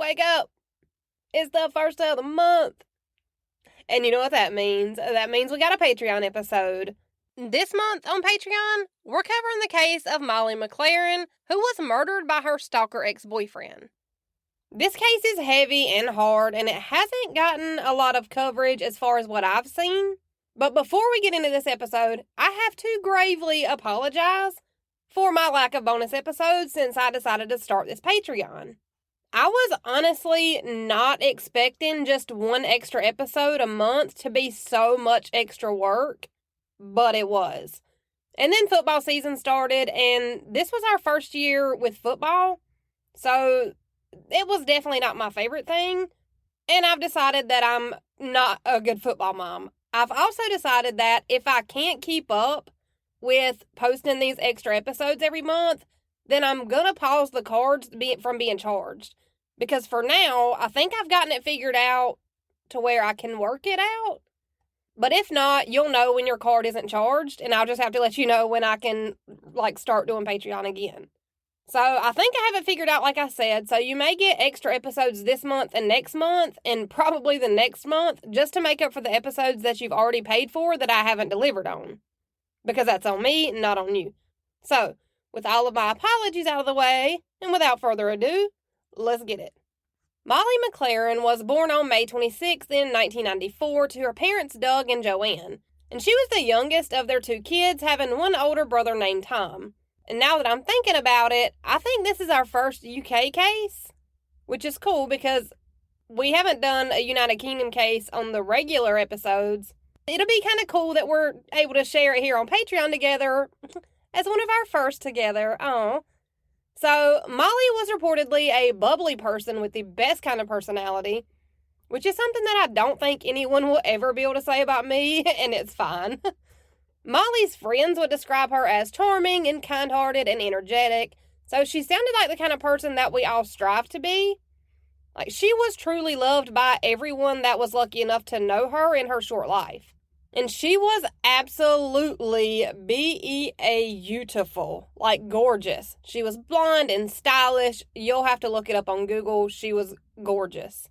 wake up. It's the first of the month. And you know what that means? That means we got a Patreon episode. This month on Patreon, we're covering the case of Molly McLaren, who was murdered by her stalker ex-boyfriend. This case is heavy and hard, and it hasn't gotten a lot of coverage as far as what I've seen. But before we get into this episode, I have to gravely apologize for my lack of bonus episodes since I decided to start this Patreon. I was honestly not expecting just one extra episode a month to be so much extra work, but it was. And then football season started, and this was our first year with football, so it was definitely not my favorite thing, and I've decided that I'm not a good football mom. I've also decided that if I can't keep up with posting these extra episodes every month, then I'm going to pause the cards from being charged. Because for now, I think I've gotten it figured out to where I can work it out. But if not, you'll know when your card isn't charged, and I'll just have to let you know when I can, start doing Patreon again. So I think I have it figured out, like I said, so you may get extra episodes this month and next month, and probably the next month, just to make up for the episodes that you've already paid for that I haven't delivered on. Because that's on me, not on you. So, with all of my apologies out of the way, and without further ado, let's get it. Molly McLaren was born on May 26th in 1994 to her parents Doug and Joanne, and she was the youngest of their two kids, having one older brother named Tom. And now that I'm thinking about it, I think this is our first UK case, which is cool because we haven't done a United Kingdom case on the regular episodes. It'll be kind of cool that we're able to share it here on Patreon together as one of our first together. Aww. So, Molly was reportedly a bubbly person with the best kind of personality, which is something that I don't think anyone will ever be able to say about me, and it's fine. Molly's friends would describe her as charming and kind-hearted and energetic, so she sounded like the kind of person that we all strive to be. She was truly loved by everyone that was lucky enough to know her in her short life. And she was absolutely beautiful, gorgeous. She was blonde and stylish. You'll have to look it up on Google. She was gorgeous.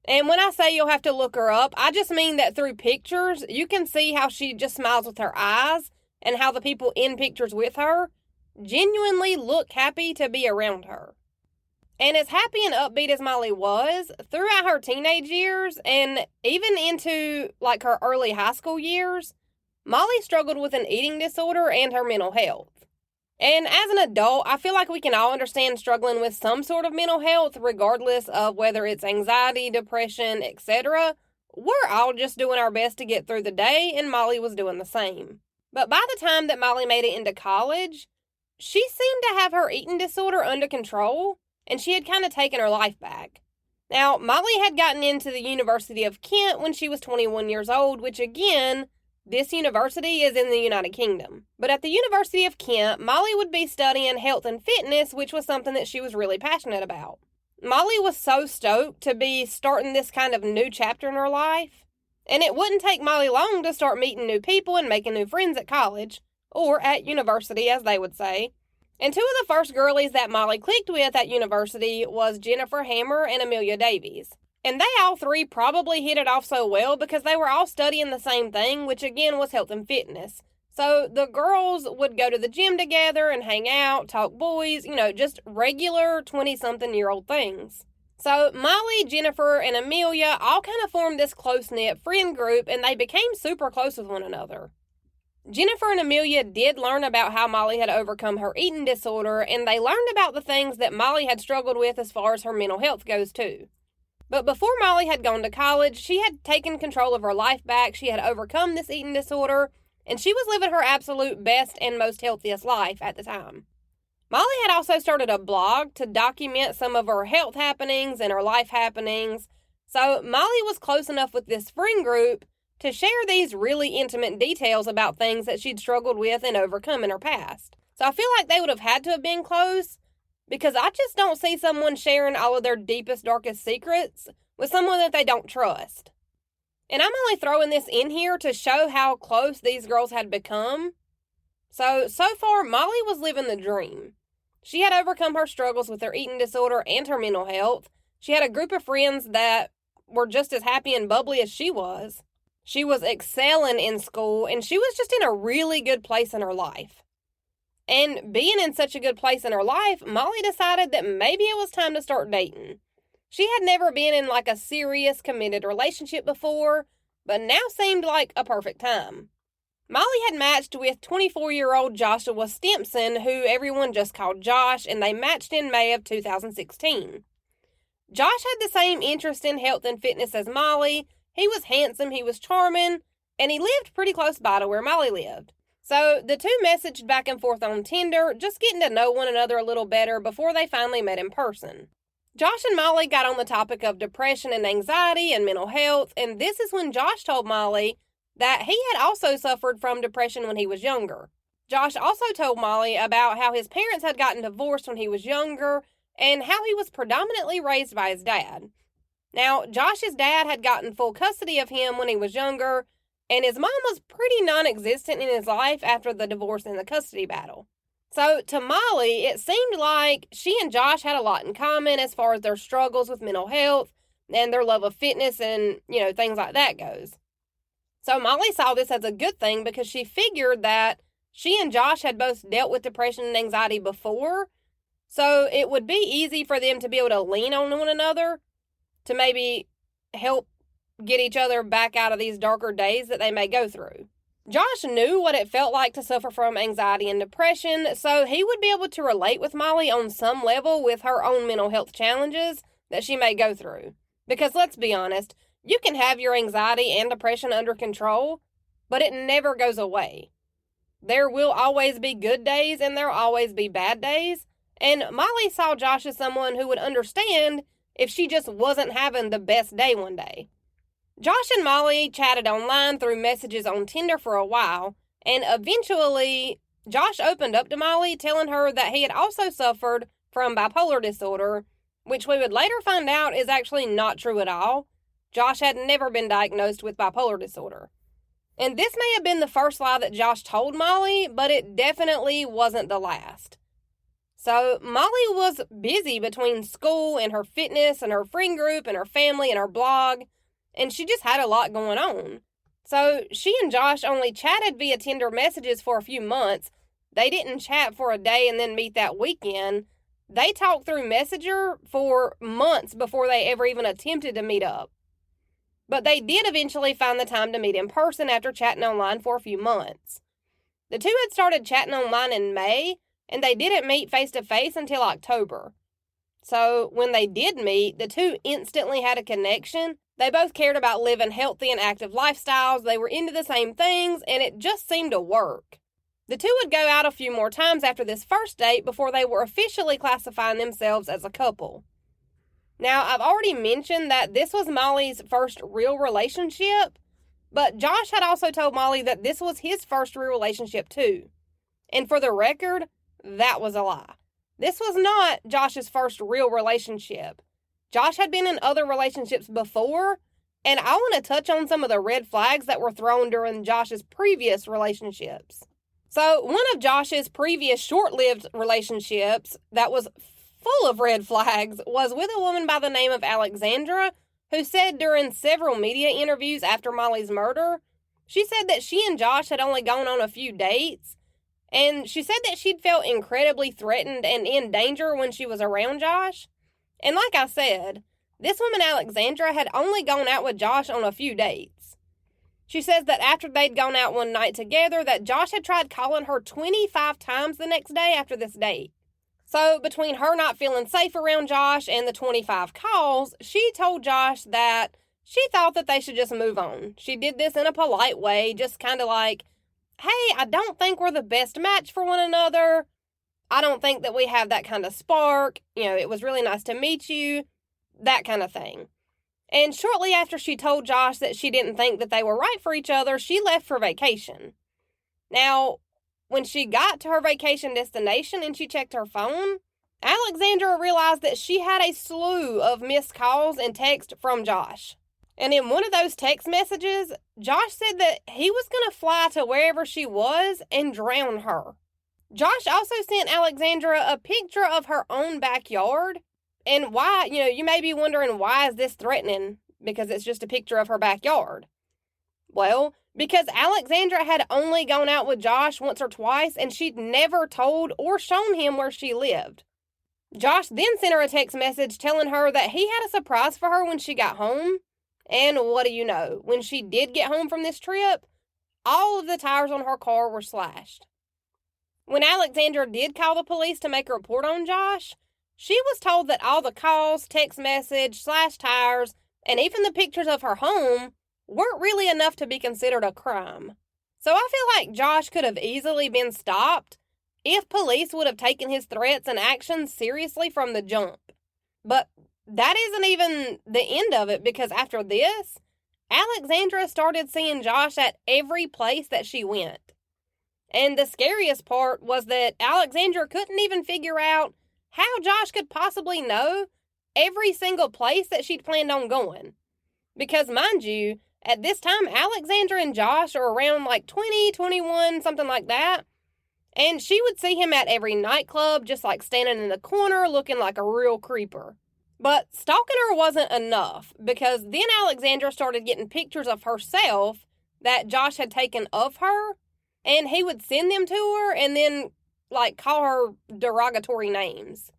And when I say you'll have to look her up, I just mean that through pictures, you can see how she just smiles with her eyes and how the people in pictures with her genuinely look happy to be around her. And as happy and upbeat as Molly was, throughout her teenage years and even into her early high school years, Molly struggled with an eating disorder and her mental health. And as an adult, I feel like we can all understand struggling with some sort of mental health, regardless of whether it's anxiety, depression, etc. We're all just doing our best to get through the day, and Molly was doing the same. But by the time that Molly made it into college, she seemed to have her eating disorder under control, and she had kind of taken her life back. Now, Molly had gotten into the University of Kent when she was 21 years old, which again, this university is in the United Kingdom. But at the University of Kent, Molly would be studying health and fitness, which was something that she was really passionate about. Molly was so stoked to be starting this kind of new chapter in her life, and it wouldn't take Molly long to start meeting new people and making new friends at college, or at university, as they would say. And two of the first girlies that Molly clicked with at university was Jennifer Hammer and Amelia Davies. And they all three probably hit it off so well because they were all studying the same thing, which again was health and fitness. So the girls would go to the gym together and hang out, talk boys, just regular 20-something-year-old things. So Molly, Jennifer, and Amelia all kind of formed this close-knit friend group, and they became super close with one another. Jennifer and Amelia did learn about how Molly had overcome her eating disorder, and they learned about the things that Molly had struggled with as far as her mental health goes too. But before Molly had gone to college, she had taken control of her life back, she had overcome this eating disorder, and she was living her absolute best and most healthiest life at the time. Molly had also started a blog to document some of her health happenings and her life happenings, so Molly was close enough with this friend group to share these really intimate details about things that she'd struggled with and overcome in her past. So I feel like they would have had to have been close, because I just don't see someone sharing all of their deepest, darkest secrets with someone that they don't trust. And I'm only throwing this in here to show how close these girls had become. So far, Molly was living the dream. She had overcome her struggles with her eating disorder and her mental health, She had a group of friends that were just as happy and bubbly as she was. She was excelling in school, and she was just in a really good place in her life. And being in such a good place in her life, Molly decided that maybe it was time to start dating. She had never been in like a serious, committed relationship before, but now seemed like a perfect time. Molly had matched with 24-year-old Joshua Stimpson, who everyone just called Josh, and they matched in May of 2016. Josh had the same interest in health and fitness as Molly. He was handsome, he was charming, and he lived pretty close by to where Molly lived. So the two messaged back and forth on Tinder, just getting to know one another a little better before they finally met in person. Josh and Molly got on the topic of depression and anxiety and mental health, and this is when Josh told Molly that he had also suffered from depression when he was younger. Josh also told Molly about how his parents had gotten divorced when he was younger and how he was predominantly raised by his dad. Now, Josh's dad had gotten full custody of him when he was younger, and his mom was pretty non-existent in his life after the divorce and the custody battle. So, to Molly, it seemed like she and Josh had a lot in common as far as their struggles with mental health and their love of fitness and, things like that goes. So, Molly saw this as a good thing because she figured that she and Josh had both dealt with depression and anxiety before, so it would be easy for them to be able to lean on one another to maybe help get each other back out of these darker days that they may go through. Josh knew what it felt like to suffer from anxiety and depression, so he would be able to relate with Molly on some level with her own mental health challenges that she may go through. Because let's be honest, you can have your anxiety and depression under control, but it never goes away. There will always be good days and there will always be bad days, and Molly saw Josh as someone who would understand if she just wasn't having the best day one day. Josh and Molly chatted online through messages on Tinder for a while, and eventually Josh opened up to Molly, telling her that he had also suffered from bipolar disorder, which we would later find out is actually not true at all. Josh had never been diagnosed with bipolar disorder. And this may have been the first lie that Josh told Molly, but it definitely wasn't the last. So Molly was busy between school and her fitness and her friend group and her family and her blog, and she just had a lot going on. So she and Josh only chatted via Tinder messages for a few months. They didn't chat for a day and then meet that weekend. They talked through Messenger for months before they ever even attempted to meet up. But they did eventually find the time to meet in person after chatting online for a few months. The two had started chatting online in May, and they didn't meet face-to-face until October. So when they did meet, the two instantly had a connection. They both cared about living healthy and active lifestyles, they were into the same things, and it just seemed to work. The two would go out a few more times after this first date before they were officially classifying themselves as a couple. Now, I've already mentioned that this was Molly's first real relationship, but Josh had also told Molly that this was his first real relationship too. And for the record, that was a lie. This was not Josh's first real relationship. Josh had been in other relationships before, and I want to touch on some of the red flags that were thrown during Josh's previous relationships. So, one of Josh's previous short-lived relationships that was full of red flags was with a woman by the name of Alexandra, who said during several media interviews after Molly's murder, she said that she and Josh had only gone on a few dates, and she said that she'd felt incredibly threatened and in danger when she was around Josh. And like I said, this woman Alexandra had only gone out with Josh on a few dates. She says that after they'd gone out one night together, that Josh had tried calling her 25 times the next day after this date. So between her not feeling safe around Josh and the 25 calls, she told Josh that she thought that they should just move on. She did this in a polite way, just kind of like, hey, I don't think we're the best match for one another. I don't think that we have that kind of spark. It was really nice to meet you. That kind of thing. And shortly after she told Josh that she didn't think that they were right for each other, she left for vacation. Now, when she got to her vacation destination and she checked her phone, Alexandra realized that she had a slew of missed calls and texts from Josh. And in one of those text messages, Josh said that he was going to fly to wherever she was and drown her. Josh also sent Alexandra a picture of her own backyard, And why, you may be wondering, why is this threatening? Because it's just a picture of her backyard. Well, because Alexandra had only gone out with Josh once or twice, and she'd never told or shown him where she lived. Josh then sent her a text message telling her that he had a surprise for her when she got home. And what do you know? When she did get home from this trip, all of the tires on her car were slashed. When Alexandra did call the police to make a report on Josh, she was told that all the calls, text message, slashed tires, and even the pictures of her home weren't really enough to be considered a crime. So I feel like Josh could have easily been stopped if police would have taken his threats and actions seriously from the jump. But that isn't even the end of it, because after this, Alexandra started seeing Josh at every place that she went. And the scariest part was that Alexandra couldn't even figure out how Josh could possibly know every single place that she'd planned on going. Because, mind you, at this time, Alexandra and Josh are around like 20, 21, something like that. And she would see him at every nightclub, just like standing in the corner looking like a real creeper. But stalking her wasn't enough, because then Alexandra started getting pictures of herself that Josh had taken of her, and he would send them to her and then, call her derogatory names.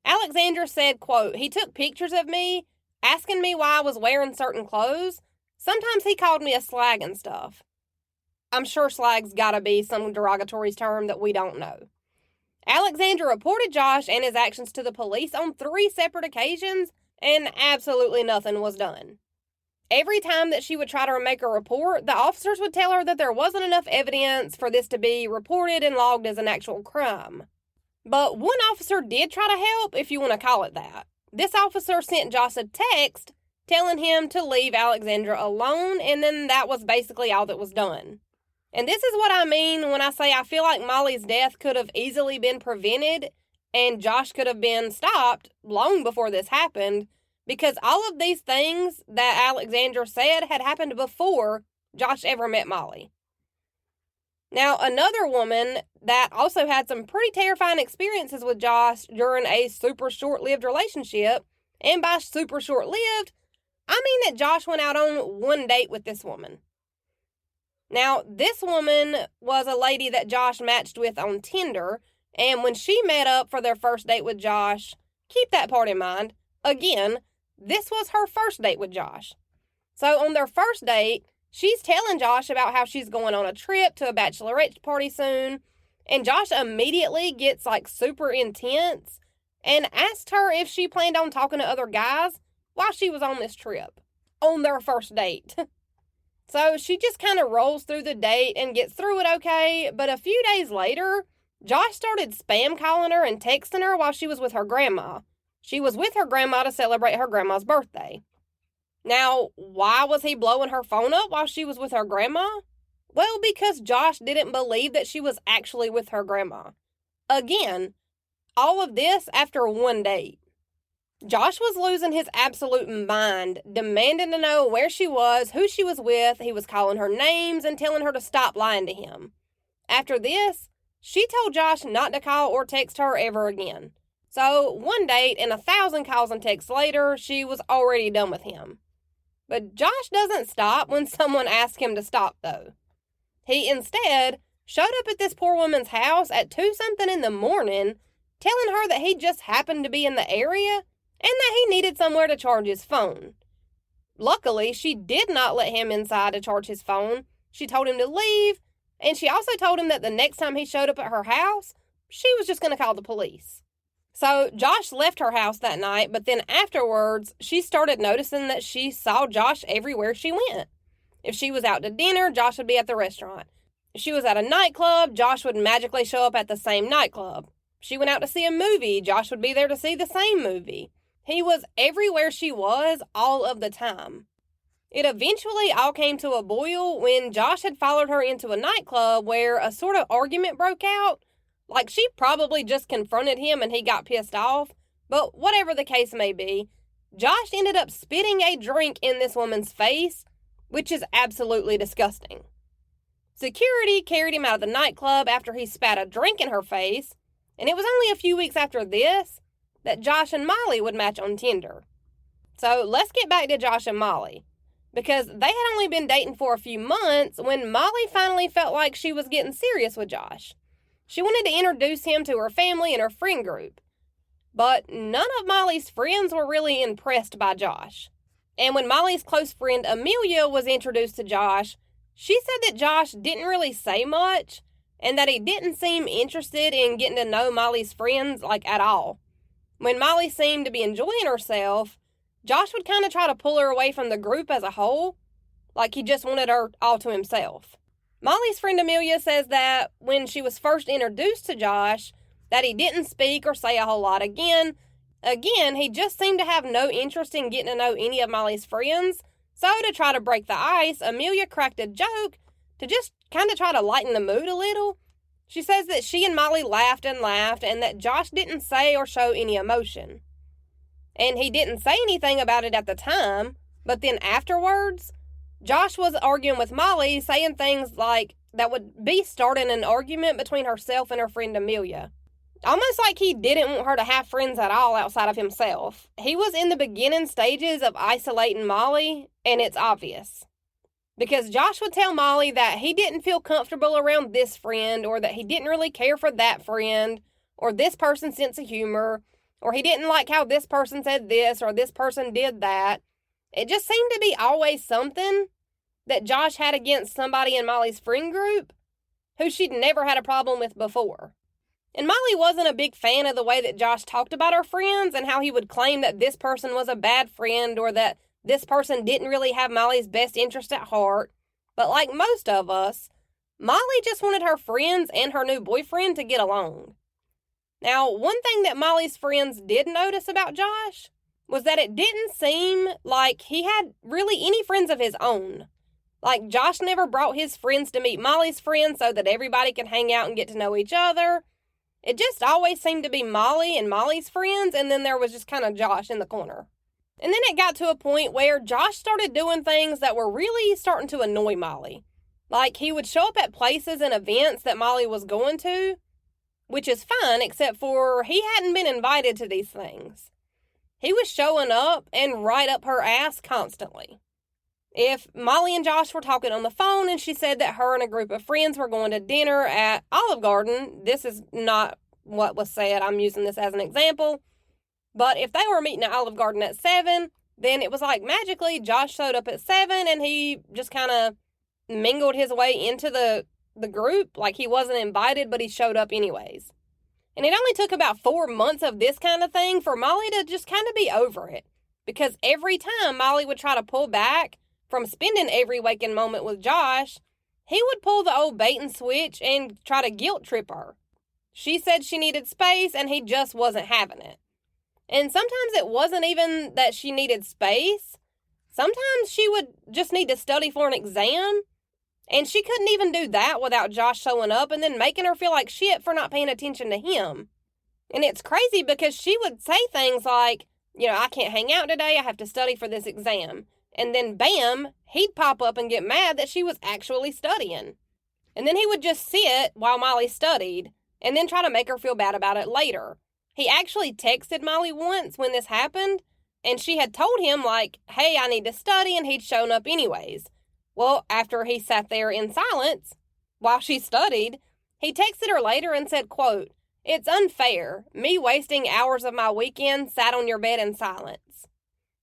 Alexandra said, quote, "He took pictures of me, asking me why I was wearing certain clothes. Sometimes he called me a slag and stuff." I'm sure slag's gotta be some derogatory term that we don't know. Alexandra reported Josh and his actions to the police on 3 separate occasions, and absolutely nothing was done. Every time that she would try to make a report, the officers would tell her that there wasn't enough evidence for this to be reported and logged as an actual crime. But one officer did try to help, if you want to call it that. This officer sent Josh a text telling him to leave Alexandra alone, and then that was basically all that was done. And this is what I mean when I say I feel like Molly's death could have easily been prevented and Josh could have been stopped long before this happened, because all of these things that Alexandra said had happened before Josh ever met Molly. Now, another woman that also had some pretty terrifying experiences with Josh during a super short-lived relationship, and by super short-lived, I mean that Josh went out on one date with this woman. Now, this woman was a lady that Josh matched with on Tinder, and when she met up for their first date with Josh, keep that part in mind, again, this was her first date with Josh. So on their first date, she's telling Josh about how she's going on a trip to a bachelorette party soon, and Josh immediately gets super intense and asked her if she planned on talking to other guys while she was on this trip, on their first date. So she just kind of rolls through the date and gets through it okay, but a few days later, Josh started spam calling her and texting her while she was with her grandma. She was with her grandma to celebrate her grandma's birthday. Now, why was he blowing her phone up while she was with her grandma? Well, because Josh didn't believe that she was actually with her grandma. Again, all of this after one date. Josh was losing his absolute mind, demanding to know where she was, who she was with. He was calling her names and telling her to stop lying to him. After this, she told Josh not to call or text her ever again. So, one date and 1,000 calls and texts later, she was already done with him. But Josh doesn't stop when someone asks him to stop, though. He instead showed up at this poor woman's house at 2-something in the morning, telling her that he just happened to be in the area and that he needed somewhere to charge his phone. Luckily, she did not let him inside to charge his phone. She told him to leave, and she also told him that the next time he showed up at her house, she was just going to call the police. So Josh left her house that night, but then afterwards, she started noticing that she saw Josh everywhere she went. If she was out to dinner, Josh would be at the restaurant. If she was at a nightclub, Josh would magically show up at the same nightclub. If she went out to see a movie, Josh would be there to see the same movie. He was everywhere she was all of the time. It eventually all came to a boil when Josh had followed her into a nightclub where a sort of argument broke out. She probably just confronted him and he got pissed off. But whatever the case may be, Josh ended up spitting a drink in this woman's face, which is absolutely disgusting. Security carried him out of the nightclub after he spat a drink in her face, and it was only a few weeks after this that Josh and Molly would match on Tinder. So let's get back to Josh and Molly, because they had only been dating for a few months when Molly finally felt like she was getting serious with Josh. She wanted to introduce him to her family and her friend group, but none of Molly's friends were really impressed by Josh. And when Molly's close friend Amelia was introduced to Josh, she said that Josh didn't really say much and that he didn't seem interested in getting to know Molly's friends at all. When Molly seemed to be enjoying herself, Josh would kind of try to pull her away from the group as a whole, like he just wanted her all to himself. Molly's friend Amelia says that when she was first introduced to Josh, that he didn't speak or say a whole lot again, he just seemed to have no interest in getting to know any of Molly's friends. So to try to break the ice, Amelia cracked a joke to just kind of try to lighten the mood a little. She says that she and Molly laughed and that Josh didn't say or show any emotion. And he didn't say anything about it at the time, but then afterwards, Josh was arguing with Molly, saying things like that would be starting an argument between herself and her friend Amelia. Almost like he didn't want her to have friends at all outside of himself. He was in the beginning stages of isolating Molly, and it's obvious. Because Josh would tell Molly that he didn't feel comfortable around this friend, or that he didn't really care for that friend, or this person's sense of humor, or he didn't like how this person said this, or this person did that. It just seemed to be always something that Josh had against somebody in Molly's friend group who she'd never had a problem with before. And Molly wasn't a big fan of the way that Josh talked about her friends and how he would claim that this person was a bad friend or that this person didn't really have Molly's best interest at heart. But like most of us, Molly just wanted her friends and her new boyfriend to get along. Now, one thing that Molly's friends did notice about Josh was that it didn't seem like he had really any friends of his own. Like, Josh never brought his friends to meet Molly's friends so that everybody could hang out and get to know each other. It just always seemed to be Molly and Molly's friends, and then there was just kind of Josh in the corner. And then it got to a point where Josh started doing things that were really starting to annoy Molly. Like, he would show up at places and events that Molly was going to, which is fine, except for he hadn't been invited to these things. He was showing up and right up her ass constantly. If Molly and Josh were talking on the phone and she said that her and a group of friends were going to dinner at Olive Garden, this is not what was said, I'm using this as an example, but if they were meeting at Olive Garden at 7, then it was like magically Josh showed up at 7 and he just kind of mingled his way into the group, like he wasn't invited, but he showed up anyways. And it only took about 4 months of this kind of thing for Molly to just kind of be over it, because every time Molly would try to pull back from spending every waking moment with Josh, he would pull the old bait and switch and try to guilt trip her. She said she needed space and he just wasn't having it. And sometimes it wasn't even that she needed space. Sometimes she would just need to study for an exam, and she couldn't even do that without Josh showing up and then making her feel like shit for not paying attention to him. And it's crazy because she would say things like, I can't hang out today, I have to study for this exam. And then bam, he'd pop up and get mad that she was actually studying. And then he would just sit while Molly studied and then try to make her feel bad about it later. He actually texted Molly once when this happened, and she had told him hey, I need to study, and he'd shown up anyways. Well, after he sat there in silence while she studied, he texted her later and said, quote, "It's unfair, me wasting hours of my weekend sat on your bed in silence."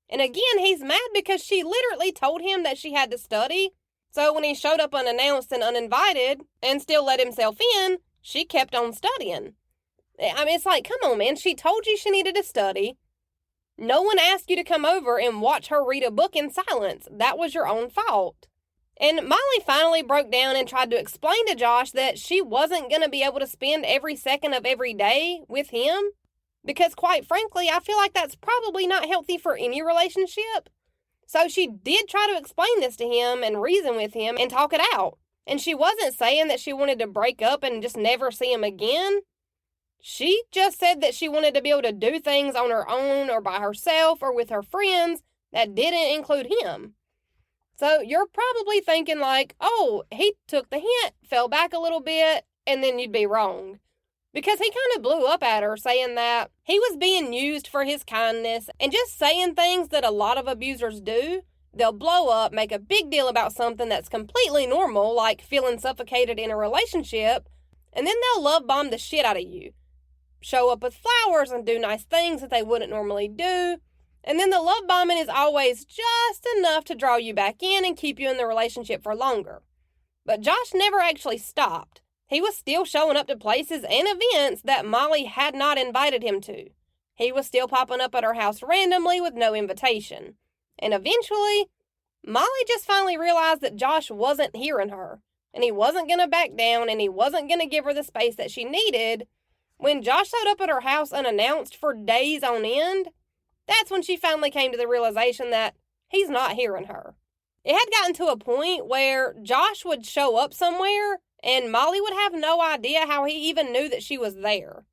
And again, he's mad because she literally told him that she had to study. So when he showed up unannounced and uninvited and still let himself in, she kept on studying. I mean, it's like, come on, man. She told you she needed to study. No one asked you to come over and watch her read a book in silence. That was your own fault. And Molly finally broke down and tried to explain to Josh that she wasn't going to be able to spend every second of every day with him. Because quite frankly, I feel like that's probably not healthy for any relationship. So she did try to explain this to him and reason with him and talk it out. And she wasn't saying that she wanted to break up and just never see him again. She just said that she wanted to be able to do things on her own or by herself or with her friends that didn't include him. So you're probably thinking oh, he took the hint, fell back a little bit, and then you'd be wrong. because he kind of blew up at her, saying that he was being used for his kindness and just saying things that a lot of abusers do. They'll blow up, make a big deal about something that's completely normal, like feeling suffocated in a relationship, and then they'll love bomb the shit out of you. Show up with flowers and do nice things that they wouldn't normally do. And then the love bombing is always just enough to draw you back in and keep you in the relationship for longer. But Josh never actually stopped. He was still showing up to places and events that Molly had not invited him to. He was still popping up at her house randomly with no invitation. And eventually, Molly just finally realized that Josh wasn't hearing her, and he wasn't going to back down, and he wasn't going to give her the space that she needed. When Josh showed up at her house unannounced for days on end, that's when she finally came to the realization that he's not hearing her. It had gotten to a point where Josh would show up somewhere and Molly would have no idea how he even knew that she was there.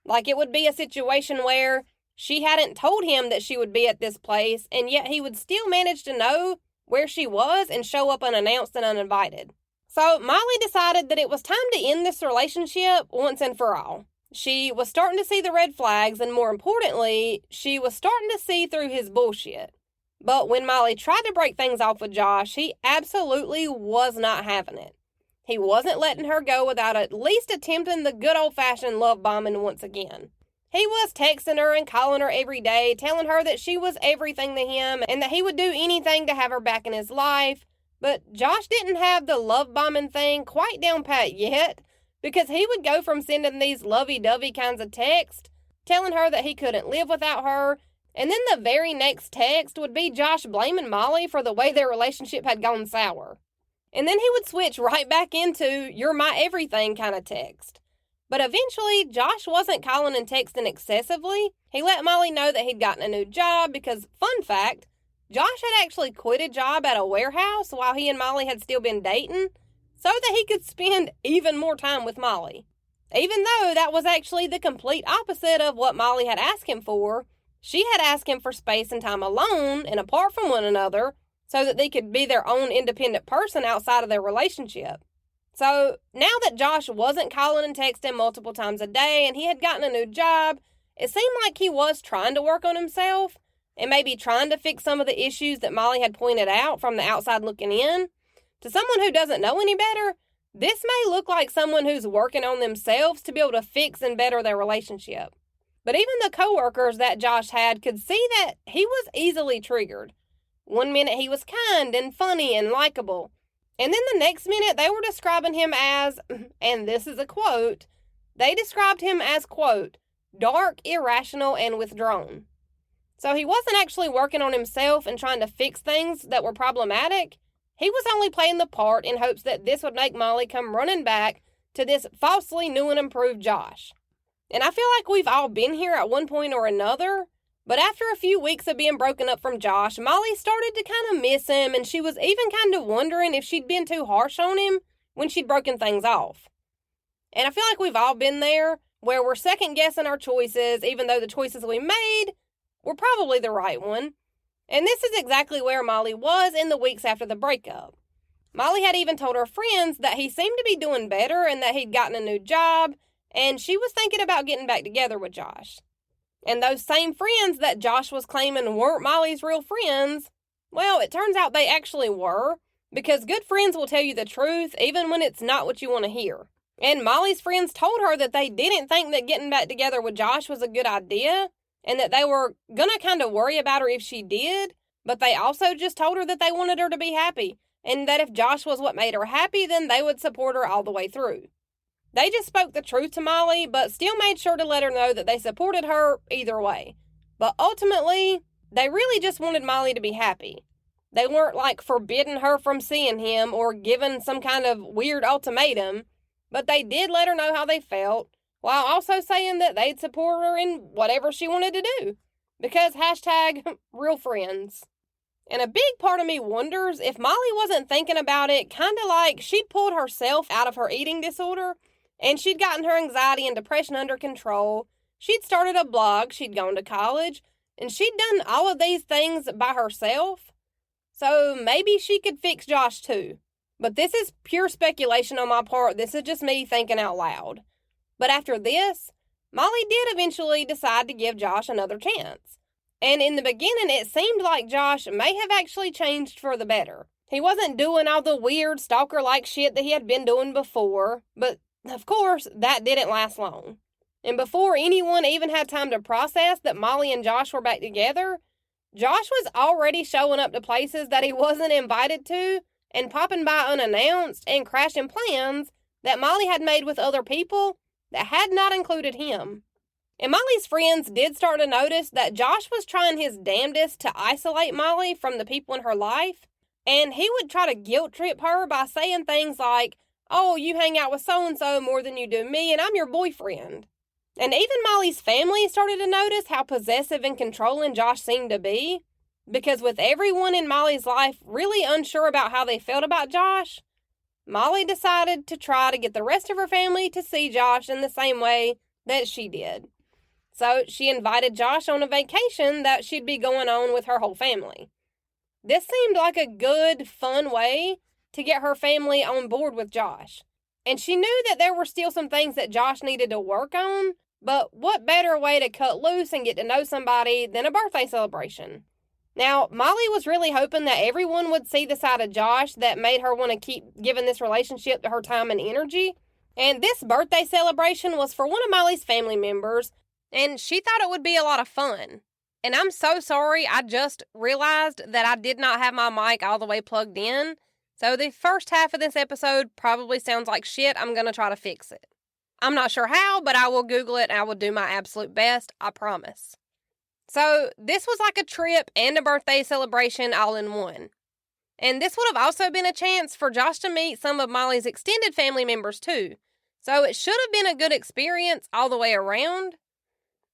Like, it would be a situation where she hadn't told him that she would be at this place, and yet he would still manage to know where she was and show up unannounced and uninvited. So Molly decided that it was time to end this relationship once and for all. She was starting to see the red flags, and more importantly, she was starting to see through his bullshit. But when Molly tried to break things off with Josh, he absolutely was not having it. He wasn't letting her go without at least attempting the good old-fashioned love bombing once again. He was texting her and calling her every day, telling her that she was everything to him and that he would do anything to have her back in his life. But Josh didn't have the love bombing thing quite down pat yet, because he would go from sending these lovey-dovey kinds of texts, telling her that he couldn't live without her, and then the very next text would be Josh blaming Molly for the way their relationship had gone sour. And then he would switch right back into "you're my everything" kind of text. But eventually, Josh wasn't calling and texting excessively. He let Molly know that he'd gotten a new job because, fun fact, Josh had actually quit a job at a warehouse while he and Molly had still been dating, so that he could spend even more time with Molly. Even though that was actually the complete opposite of what Molly had asked him for. She had asked him for space and time alone and apart from one another so that they could be their own independent person outside of their relationship. So now that Josh wasn't calling and texting multiple times a day and he had gotten a new job, it seemed like he was trying to work on himself and maybe trying to fix some of the issues that Molly had pointed out from the outside looking in. To someone who doesn't know any better, this may look like someone who's working on themselves to be able to fix and better their relationship. But even the coworkers that Josh had could see that he was easily triggered. One minute he was kind and funny and likable, and then the next minute they were describing him as, and this is a quote, they described him as, quote, dark, irrational, and withdrawn. So he wasn't actually working on himself and trying to fix things that were problematic. He was only playing the part in hopes that this would make Molly come running back to this falsely new and improved Josh. And I feel like we've all been here at one point or another, but after a few weeks of being broken up from Josh, Molly started to kind of miss him, and she was even kind of wondering if she'd been too harsh on him when she'd broken things off. And I feel like we've all been there, where we're second-guessing our choices, even though the choices we made were probably the right one. And this is exactly where Molly was in the weeks after the breakup. Molly had even told her friends that he seemed to be doing better and that he'd gotten a new job, and she was thinking about getting back together with Josh. And those same friends that Josh was claiming weren't Molly's real friends, well, it turns out they actually were, because good friends will tell you the truth even when it's not what you want to hear. And Molly's friends told her that they didn't think that getting back together with Josh was a good idea, and that they were going to kind of worry about her if she did, but they also just told her that they wanted her to be happy, and that if Josh was what made her happy, then they would support her all the way through. They just spoke the truth to Molly, but still made sure to let her know that they supported her either way. But ultimately, they really just wanted Molly to be happy. They weren't like forbidding her from seeing him or giving some kind of weird ultimatum, but they did let her know how they felt, while also saying that they'd support her in whatever she wanted to do. Because #real friends. And a big part of me wonders if Molly wasn't thinking about it kind of like she'd pulled herself out of her eating disorder, and she'd gotten her anxiety and depression under control. She'd started a blog, she'd gone to college, and she'd done all of these things by herself. So maybe she could fix Josh too. But this is pure speculation on my part. This is just me thinking out loud. But after this, Molly did eventually decide to give Josh another chance. And in the beginning, it seemed like Josh may have actually changed for the better. He wasn't doing all the weird stalker-like shit that he had been doing before, but of course, that didn't last long. And before anyone even had time to process that Molly and Josh were back together, Josh was already showing up to places that he wasn't invited to and popping by unannounced and crashing plans that Molly had made with other people that had not included him. And Molly's friends did start to notice that Josh was trying his damnedest to isolate Molly from the people in her life, and he would try to guilt trip her by saying things like, "Oh, you hang out with so-and-so more than you do me, and I'm your boyfriend." And even Molly's family started to notice how possessive and controlling Josh seemed to be, because with everyone in Molly's life really unsure about how they felt about Josh, Molly decided to try to get the rest of her family to see Josh in the same way that she did. So she invited Josh on a vacation that she'd be going on with her whole family. This seemed like a good, fun way to get her family on board with Josh. And she knew that there were still some things that Josh needed to work on, but what better way to cut loose and get to know somebody than a birthday celebration? Now, Molly was really hoping that everyone would see the side of Josh that made her want to keep giving this relationship her time and energy. And this birthday celebration was for one of Molly's family members, and she thought it would be a lot of fun. And I'm so sorry, I just realized that I did not have my mic all the way plugged in. So the first half of this episode probably sounds like shit. I'm going to try to fix it. I'm not sure how, but I will Google it and I will do my absolute best, I promise. So this was like a trip and a birthday celebration all in one. And this would have also been a chance for Josh to meet some of Molly's extended family members too. So it should have been a good experience all the way around.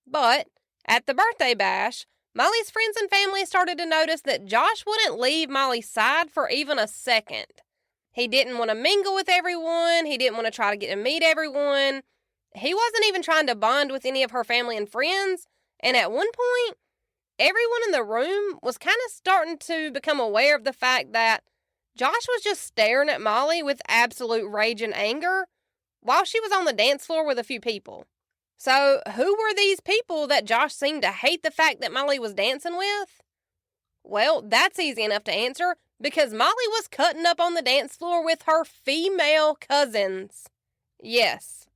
But at the birthday bash, Molly's friends and family started to notice that Josh wouldn't leave Molly's side for even a second. He didn't want to mingle with everyone. He didn't want to try to get to meet everyone. He wasn't even trying to bond with any of her family and friends. And at one point, everyone in the room was kind of starting to become aware of the fact that Josh was just staring at Molly with absolute rage and anger while she was on the dance floor with a few people. So, who were these people that Josh seemed to hate the fact that Molly was dancing with? Well, that's easy enough to answer, because Molly was cutting up on the dance floor with her female cousins. Yes.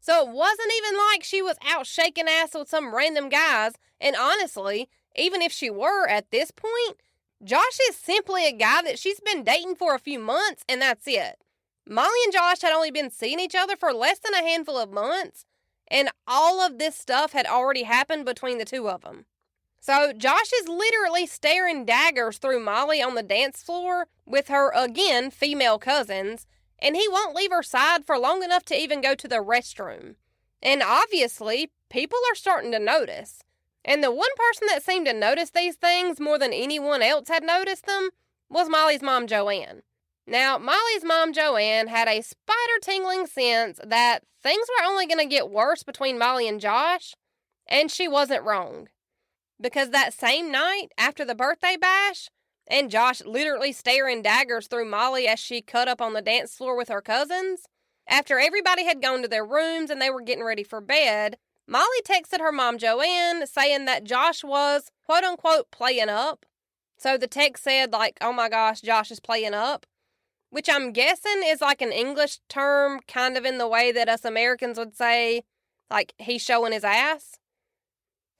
So it wasn't even like she was out shaking ass with some random guys, and honestly, even if she were at this point, Josh is simply a guy that she's been dating for a few months, and that's it. Molly and Josh had only been seeing each other for less than a handful of months, and all of this stuff had already happened between the two of them. So Josh is literally staring daggers through Molly on the dance floor with her, again, female cousins, and he won't leave her side for long enough to even go to the restroom. And obviously, people are starting to notice. And the one person that seemed to notice these things more than anyone else had noticed them was Molly's mom, Joanne. Now, Molly's mom, Joanne, had a spider-tingling sense that things were only going to get worse between Molly and Josh, and she wasn't wrong. Because that same night, after the birthday bash, and Josh literally staring daggers through Molly as she cut up on the dance floor with her cousins, after everybody had gone to their rooms and they were getting ready for bed, Molly texted her mom, Joanne, saying that Josh was, quote-unquote, playing up. So the text said, like, "Oh my gosh, Josh is playing up," which I'm guessing is like an English term, kind of in the way that us Americans would say, like, he's showing his ass.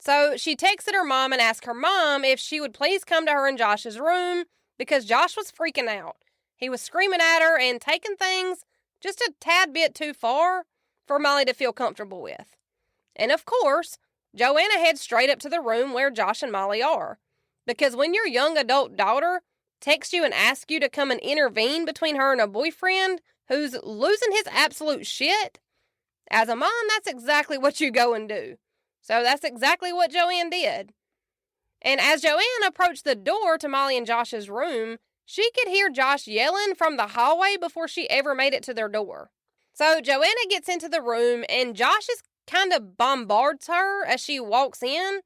So she texted her mom and asked her mom if she would please come to her in Josh's room because Josh was freaking out. He was screaming at her and taking things just a tad bit too far for Molly to feel comfortable with. And of course, Joanna heads straight up to the room where Josh and Molly are. Because when your young adult daughter texts you and asks you to come and intervene between her and a boyfriend who's losing his absolute shit, as a mom, that's exactly what you go and do. So that's exactly what Joanne did. And as Joanne approached the door to Molly and Josh's room, she could hear Josh yelling from the hallway before she ever made it to their door. So Joanna gets into the room and Josh is kind of bombards her as she walks in.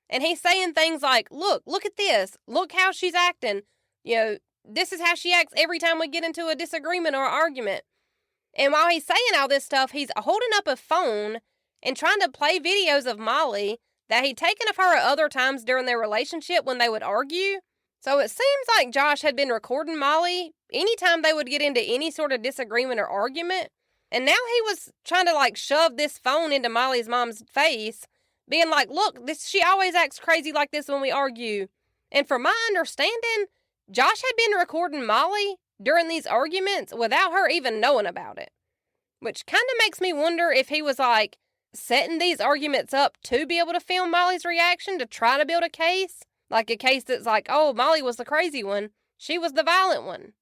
And he's saying things like, look at this. Look how she's acting. You know, this is how she acts every time we get into a disagreement or argument. And while he's saying all this stuff, he's holding up a phone and trying to play videos of Molly that he'd taken of her at other times during their relationship when they would argue. So it seems like Josh had been recording Molly anytime they would get into any sort of disagreement or argument. And now he was trying to shove this phone into Molly's mom's face, being like, look, she always acts crazy like this when we argue. And from my understanding, Josh had been recording Molly during these arguments without her even knowing about it. Which kind of makes me wonder if he was setting these arguments up to be able to film Molly's reaction to try to build a case. Like a case that's oh, Molly was the crazy one. She was the violent one.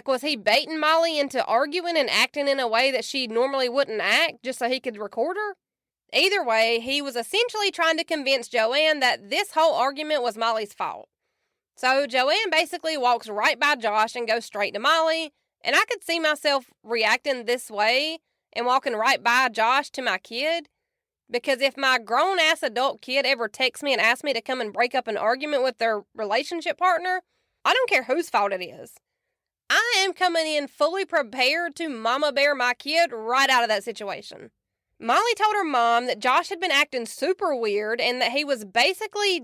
Was he baiting Molly into arguing and acting in a way that she normally wouldn't act just so he could record her? Either way, he was essentially trying to convince Joanne that this whole argument was Molly's fault. So Joanne basically walks right by Josh and goes straight to Molly, and I could see myself reacting this way and walking right by Josh to my kid, because if my grown-ass adult kid ever texts me and asks me to come and break up an argument with their relationship partner, I don't care whose fault it is. I am coming in fully prepared to mama bear my kid right out of that situation. Molly told her mom that Josh had been acting super weird and that he was basically,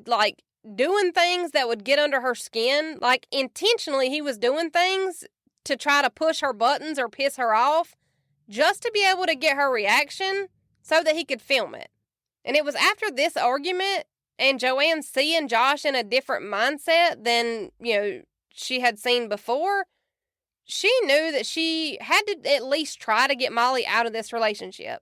doing things that would get under her skin. Intentionally, he was doing things to try to push her buttons or piss her off just to be able to get her reaction so that he could film it. And it was after this argument and Joanne seeing Josh in a different mindset than, she had seen before, she knew that she had to at least try to get Molly out of this relationship.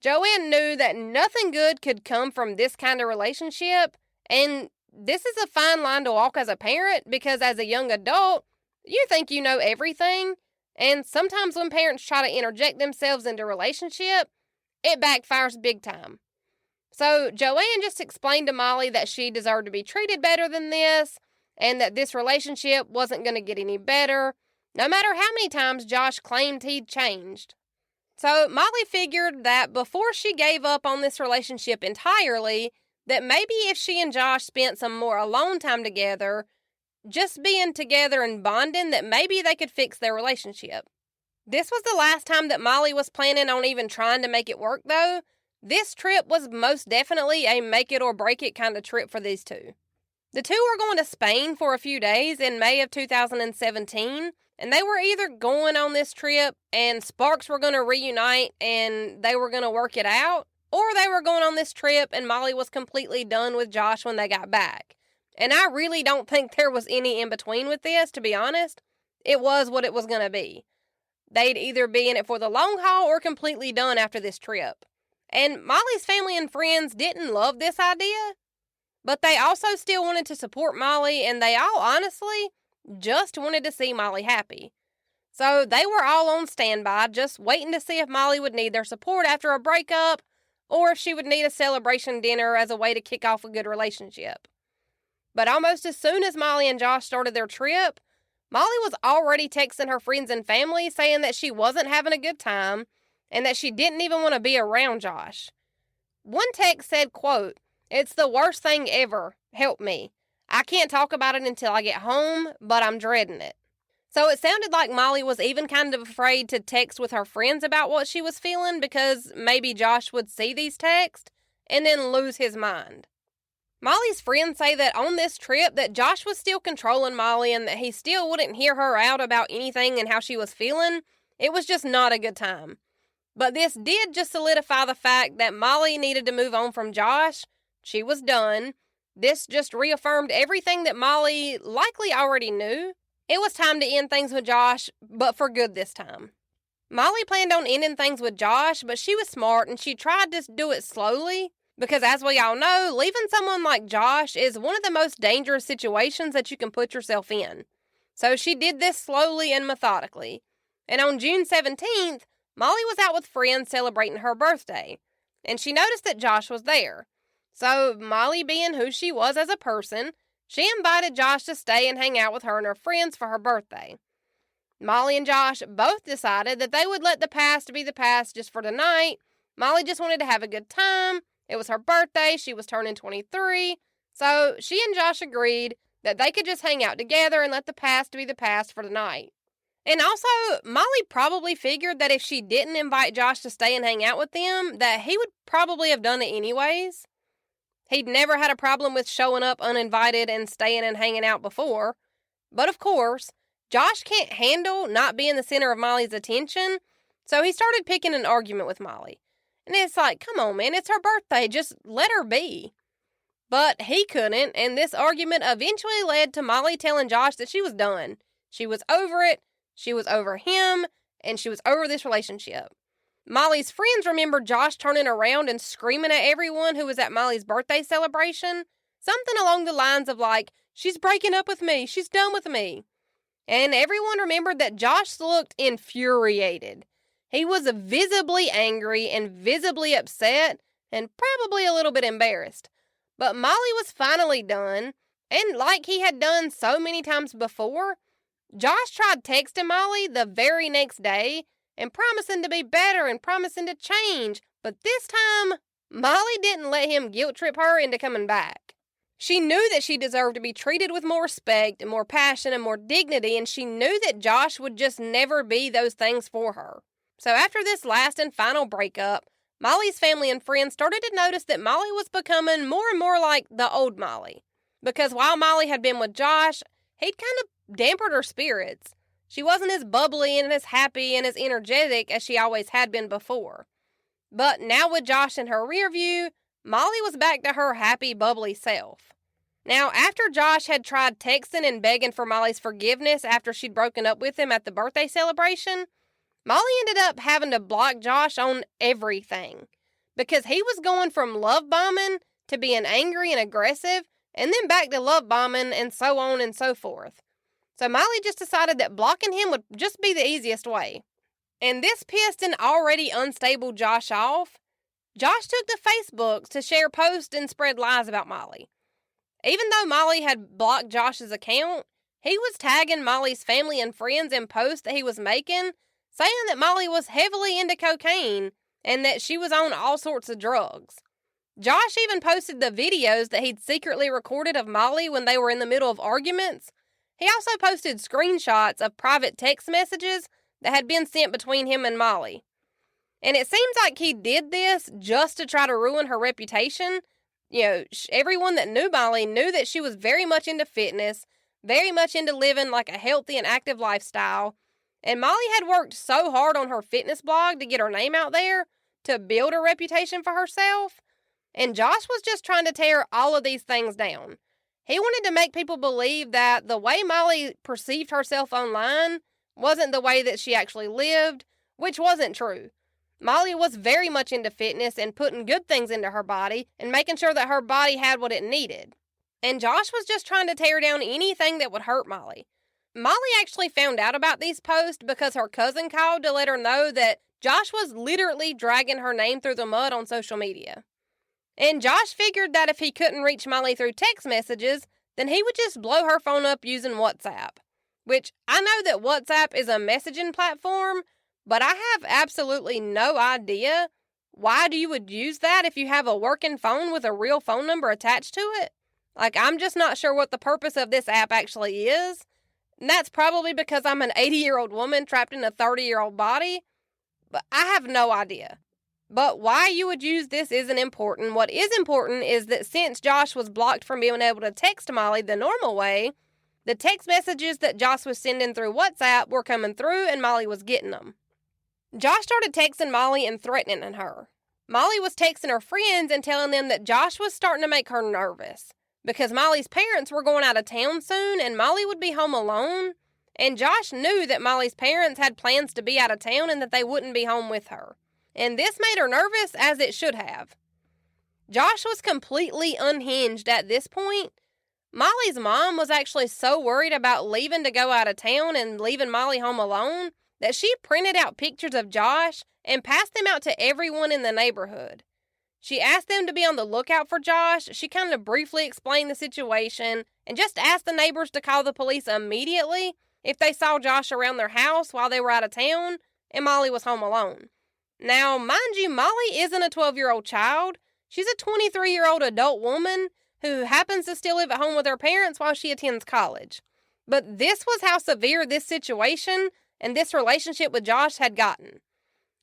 Joanne knew that nothing good could come from this kind of relationship, and this is a fine line to walk as a parent, because as a young adult, you think you know everything, and sometimes when parents try to interject themselves into a relationship, it backfires big time. So Joanne just explained to Molly that she deserved to be treated better than this, and that this relationship wasn't going to get any better, no matter how many times Josh claimed he'd changed. So Molly figured that before she gave up on this relationship entirely, that maybe if she and Josh spent some more alone time together, just being together and bonding, that maybe they could fix their relationship. This was the last time that Molly was planning on even trying to make it work, though. This trip was most definitely a make it or break it kind of trip for these two. The two were going to Spain for a few days in May of 2017, and they were either going on this trip and sparks were going to reunite and they were going to work it out, or they were going on this trip and Molly was completely done with Josh when they got back. And I really don't think there was any in between with this, to be honest. It was what it was going to be. They'd either be in it for the long haul or completely done after this trip. And Molly's family and friends didn't love this idea, but they also still wanted to support Molly, and they all honestly just wanted to see Molly happy. So they were all on standby, just waiting to see if Molly would need their support after a breakup, or if she would need a celebration dinner as a way to kick off a good relationship. But almost as soon as Molly and Josh started their trip, Molly was already texting her friends and family saying that she wasn't having a good time and that she didn't even want to be around Josh. One text said, quote, "It's the worst thing ever. Help me. I can't talk about it until I get home, but I'm dreading it." So it sounded like Molly was even kind of afraid to text with her friends about what she was feeling, because maybe Josh would see these texts and then lose his mind. Molly's friends say that on this trip that Josh was still controlling Molly and that he still wouldn't hear her out about anything and how she was feeling. It was just not a good time. But this did just solidify the fact that Molly needed to move on from Josh. She was done. This just reaffirmed everything that Molly likely already knew. It was time to end things with Josh, but for good this time. Molly planned on ending things with Josh, but she was smart and she tried to do it slowly. Because as we all know, leaving someone like Josh is one of the most dangerous situations that you can put yourself in. So she did this slowly and methodically. And on June 17th, Molly was out with friends celebrating her birthday. And she noticed that Josh was there. So Molly, being who she was as a person, she invited Josh to stay and hang out with her and her friends for her birthday. Molly and Josh both decided that they would let the past be the past just for tonight. Molly just wanted to have a good time. It was her birthday, she was turning 23, so she and Josh agreed that they could just hang out together and let the past be the past for tonight. And also, Molly probably figured that if she didn't invite Josh to stay and hang out with them, that he would probably have done it anyways. He'd never had a problem with showing up uninvited and staying and hanging out before. But of course, Josh can't handle not being the center of Molly's attention, so he started picking an argument with Molly. And it's like, come on, man, it's her birthday, just let her be. But he couldn't, and this argument eventually led to Molly telling Josh that she was done. She was over it, she was over him, and she was over this relationship. Molly's friends remembered Josh turning around and screaming at everyone who was at Molly's birthday celebration, something along the lines of like, she's breaking up with me, she's done with me. And everyone remembered that Josh looked infuriated. He was visibly angry and visibly upset and probably a little bit embarrassed. But Molly was finally done, and like he had done so many times before, Josh tried texting Molly the very next day and promising to be better and promising to change, but this time, Molly didn't let him guilt trip her into coming back. She knew that she deserved to be treated with more respect and more passion and more dignity, and she knew that Josh would just never be those things for her. So after this last and final breakup, Molly's family and friends started to notice that Molly was becoming more and more like the old Molly. Because while Molly had been with Josh, he'd kind of dampened her spirits. She wasn't as bubbly and as happy and as energetic as she always had been before. But now with Josh in her rear view, Molly was back to her happy, bubbly self. Now, after Josh had tried texting and begging for Molly's forgiveness after she'd broken up with him at the birthday celebration, Molly ended up having to block Josh on everything. Because he was going from love bombing to being angry and aggressive, and then back to love bombing and so on and so forth. So Molly just decided that blocking him would just be the easiest way. And this pissed an already unstable Josh off. Josh took to Facebook to share posts and spread lies about Molly. Even though Molly had blocked Josh's account, he was tagging Molly's family and friends in posts that he was making, saying that Molly was heavily into cocaine and that she was on all sorts of drugs. Josh even posted the videos that he'd secretly recorded of Molly when they were in the middle of arguments. He also posted screenshots of private text messages that had been sent between him and Molly. And it seems like he did this just to try to ruin her reputation. You know, everyone that knew Molly knew that she was very much into fitness, very much into living like a healthy and active lifestyle. And Molly had worked so hard on her fitness blog to get her name out there, to build a reputation for herself. And Josh was just trying to tear all of these things down. He wanted to make people believe that the way Molly perceived herself online wasn't the way that she actually lived, which wasn't true. Molly was very much into fitness and putting good things into her body and making sure that her body had what it needed. And Josh was just trying to tear down anything that would hurt Molly. Molly actually found out about these posts because her cousin called to let her know that Josh was literally dragging her name through the mud on social media. And Josh figured that if he couldn't reach Molly through text messages, then he would just blow her phone up using WhatsApp. Which, I know that WhatsApp is a messaging platform, but I have absolutely no idea why you would use that if you have a working phone with a real phone number attached to it. Like, I'm just not sure what the purpose of this app actually is. And that's probably because I'm an 80-year-old woman trapped in a 30-year-old body. But I have no idea. But why you would use this isn't important. What is important is that since Josh was blocked from being able to text Molly the normal way, the text messages that Josh was sending through WhatsApp were coming through and Molly was getting them. Josh started texting Molly and threatening her. Molly was texting her friends and telling them that Josh was starting to make her nervous because Molly's parents were going out of town soon and Molly would be home alone. And Josh knew that Molly's parents had plans to be out of town and that they wouldn't be home with her. And this made her nervous, as it should have. Josh was completely unhinged at this point. Molly's mom was actually so worried about leaving to go out of town and leaving Molly home alone that she printed out pictures of Josh and passed them out to everyone in the neighborhood. She asked them to be on the lookout for Josh. She kind of briefly explained the situation and just asked the neighbors to call the police immediately if they saw Josh around their house while they were out of town and Molly was home alone. Now, mind you, Molly isn't a 12-year-old child. She's a 23-year-old adult woman who happens to still live at home with her parents while she attends college. But this was how severe this situation and this relationship with Josh had gotten.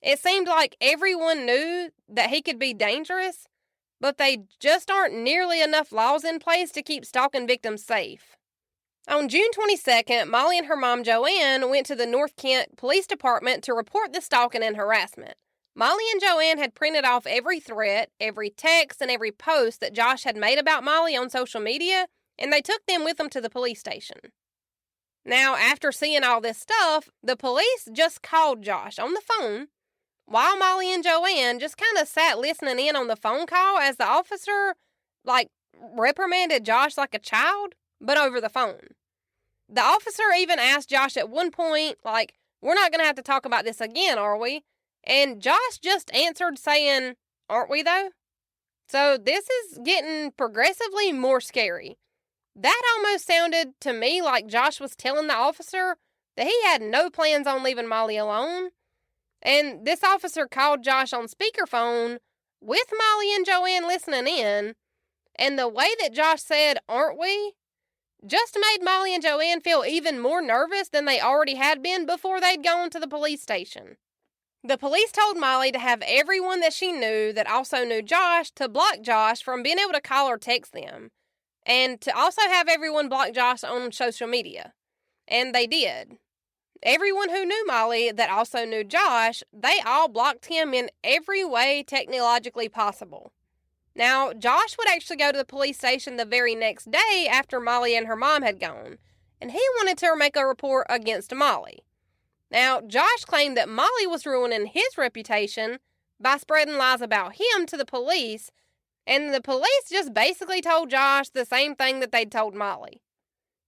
It seemed like everyone knew that he could be dangerous, but they just aren't nearly enough laws in place to keep stalking victims safe. On June 22nd, Molly and her mom, Joanne, went to the North Kent Police Department to report the stalking and harassment. Molly and Joanne had printed off every threat, every text, and every post that Josh had made about Molly on social media, and they took them with them to the police station. Now, after seeing all this stuff, the police just called Josh on the phone while Molly and Joanne just kind of sat listening in on the phone call as the officer, reprimanded Josh like a child, but over the phone. The officer even asked Josh at one point, we're not going to have to talk about this again, are we? And Josh just answered saying, aren't we though? So this is getting progressively more scary. That almost sounded to me like Josh was telling the officer that he had no plans on leaving Molly alone. And this officer called Josh on speakerphone with Molly and Joanne listening in. And the way that Josh said, aren't we, just made Molly and Joanne feel even more nervous than they already had been before they'd gone to the police station. The police told Molly to have everyone that she knew that also knew Josh to block Josh from being able to call or text them. And to also have everyone block Josh on social media. And they did. Everyone who knew Molly that also knew Josh, they all blocked him in every way technologically possible. Now, Josh would actually go to the police station the very next day after Molly and her mom had gone, and he wanted to make a report against Molly. Now, Josh claimed that Molly was ruining his reputation by spreading lies about him to the police, and the police just basically told Josh the same thing that they'd told Molly.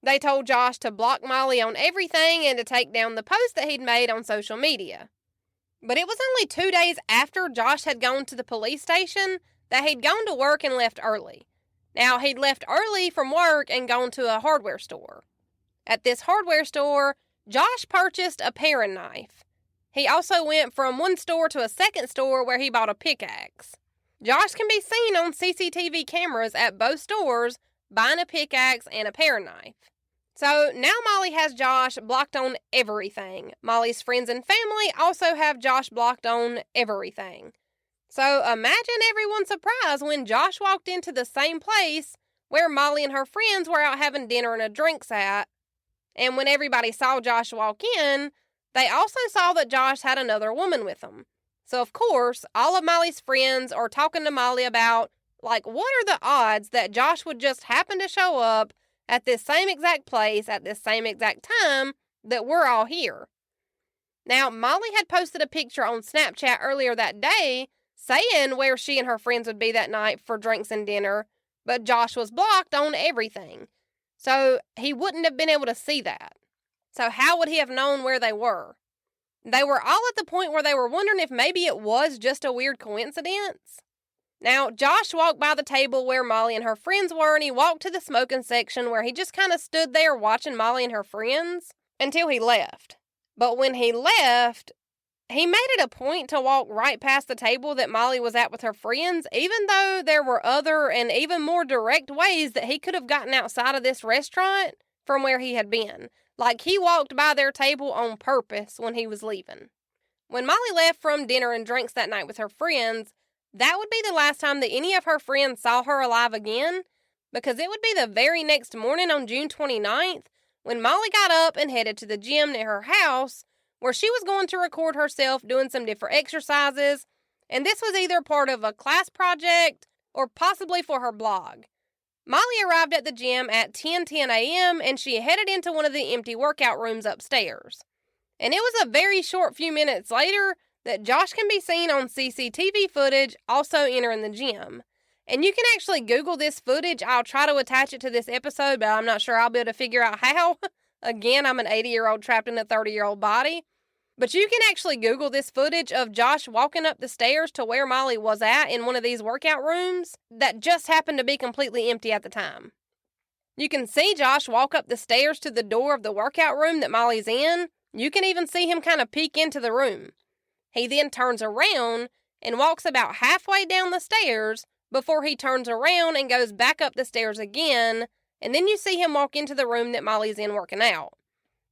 They told Josh to block Molly on everything and to take down the post that he'd made on social media. But it was only 2 days after Josh had gone to the police station that he'd gone to work and left early. Now, he'd left early from work and gone to a hardware store. At this hardware store, Josh purchased a paring knife. He also went from one store to a second store where he bought a pickaxe. Josh can be seen on CCTV cameras at both stores buying a pickaxe and a paring knife. So now Molly has Josh blocked on everything. Molly's friends and family also have Josh blocked on everything. So imagine everyone's surprise when Josh walked into the same place where Molly and her friends were out having dinner and a drinks at. And when everybody saw Josh walk in, they also saw that Josh had another woman with him. So of course, all of Molly's friends are talking to Molly about, what are the odds that Josh would just happen to show up at this same exact place at this same exact time that we're all here. Now, Molly had posted a picture on Snapchat earlier that day saying where she and her friends would be that night for drinks and dinner, but Josh was blocked on everything. So he wouldn't have been able to see that. So how would he have known where they were? They were all at the point where they were wondering if maybe it was just a weird coincidence. Now, Josh walked by the table where Molly and her friends were, and he walked to the smoking section where he just kind of stood there watching Molly and her friends until he left. But when he left, he made it a point to walk right past the table that Molly was at with her friends, even though there were other and even more direct ways that he could have gotten outside of this restaurant from where he had been. He walked by their table on purpose when he was leaving. When Molly left from dinner and drinks that night with her friends, that would be the last time that any of her friends saw her alive again, because it would be the very next morning on June 29th when Molly got up and headed to the gym near her house, where she was going to record herself doing some different exercises, and this was either part of a class project or possibly for her blog. Molly arrived at the gym at 10:10 a.m., and she headed into one of the empty workout rooms upstairs. And it was a very short few minutes later that Josh can be seen on CCTV footage also entering the gym. And you can actually Google this footage. I'll try to attach it to this episode, but I'm not sure I'll be able to figure out how. Again, I'm an 80-year-old trapped in a 30-year-old body. But you can actually Google this footage of Josh walking up the stairs to where Molly was at in one of these workout rooms that just happened to be completely empty at the time. You can see Josh walk up the stairs to the door of the workout room that Molly's in. You can even see him kind of peek into the room. He then turns around and walks about halfway down the stairs before he turns around and goes back up the stairs again, and then you see him walk into the room that Molly's in working out.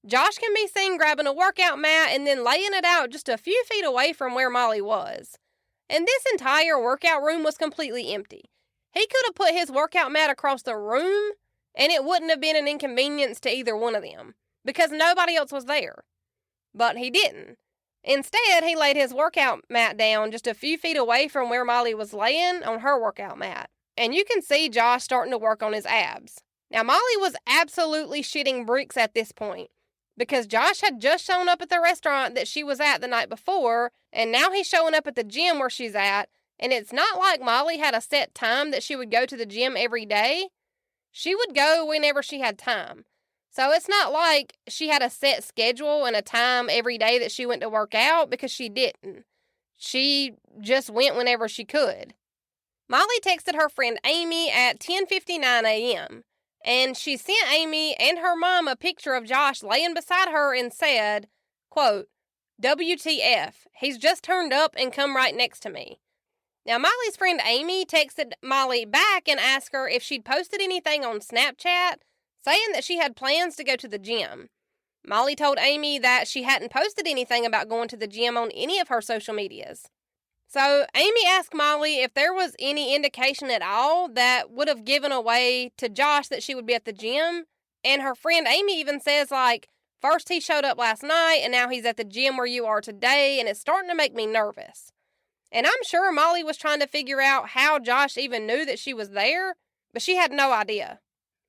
Josh can be seen grabbing a workout mat and then laying it out just a few feet away from where Molly was. And this entire workout room was completely empty. He could have put his workout mat across the room, and it wouldn't have been an inconvenience to either one of them, because nobody else was there. But he didn't. Instead, he laid his workout mat down just a few feet away from where Molly was laying on her workout mat. And you can see Josh starting to work on his abs. Now, Molly was absolutely shitting bricks at this point, because Josh had just shown up at the restaurant that she was at the night before, and now he's showing up at the gym where she's at, and it's not like Molly had a set time that she would go to the gym every day. She would go whenever she had time. So it's not like she had a set schedule and a time every day that she went to work out, because she didn't. She just went whenever she could. Molly texted her friend Amy at 10:59 a.m., and she sent Amy and her mom a picture of Josh laying beside her and said, quote, WTF, he's just turned up and come right next to me. Now, Molly's friend Amy texted Molly back and asked her if she'd posted anything on Snapchat saying that she had plans to go to the gym. Molly told Amy that she hadn't posted anything about going to the gym on any of her social medias. So Amy asked Molly if there was any indication at all that would have given away to Josh that she would be at the gym. And her friend Amy even says, first he showed up last night and now he's at the gym where you are today, and it's starting to make me nervous. And I'm sure Molly was trying to figure out how Josh even knew that she was there, but she had no idea.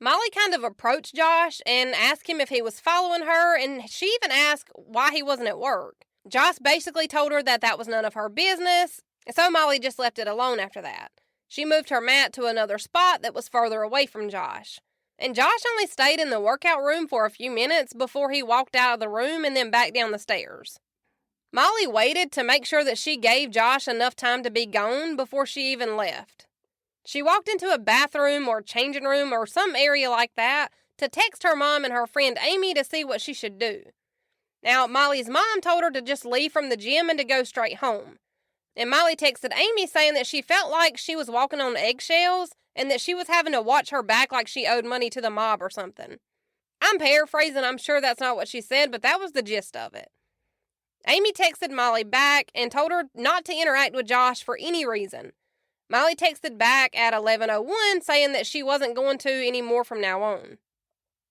Molly kind of approached Josh and asked him if he was following her, and she even asked why he wasn't at work. Josh basically told her that that was none of her business, and so Molly just left it alone after that. She moved her mat to another spot that was further away from Josh. And Josh only stayed in the workout room for a few minutes before he walked out of the room and then back down the stairs. Molly waited to make sure that she gave Josh enough time to be gone before she even left. She walked into a bathroom or changing room or some area like that to text her mom and her friend Amy to see what she should do. Now, Molly's mom told her to just leave from the gym and to go straight home. And Molly texted Amy saying that she felt like she was walking on eggshells and that she was having to watch her back like she owed money to the mob or something. I'm paraphrasing, I'm sure that's not what she said, but that was the gist of it. Amy texted Molly back and told her not to interact with Josh for any reason. Molly texted back at 11:01 saying that she wasn't going to anymore from now on.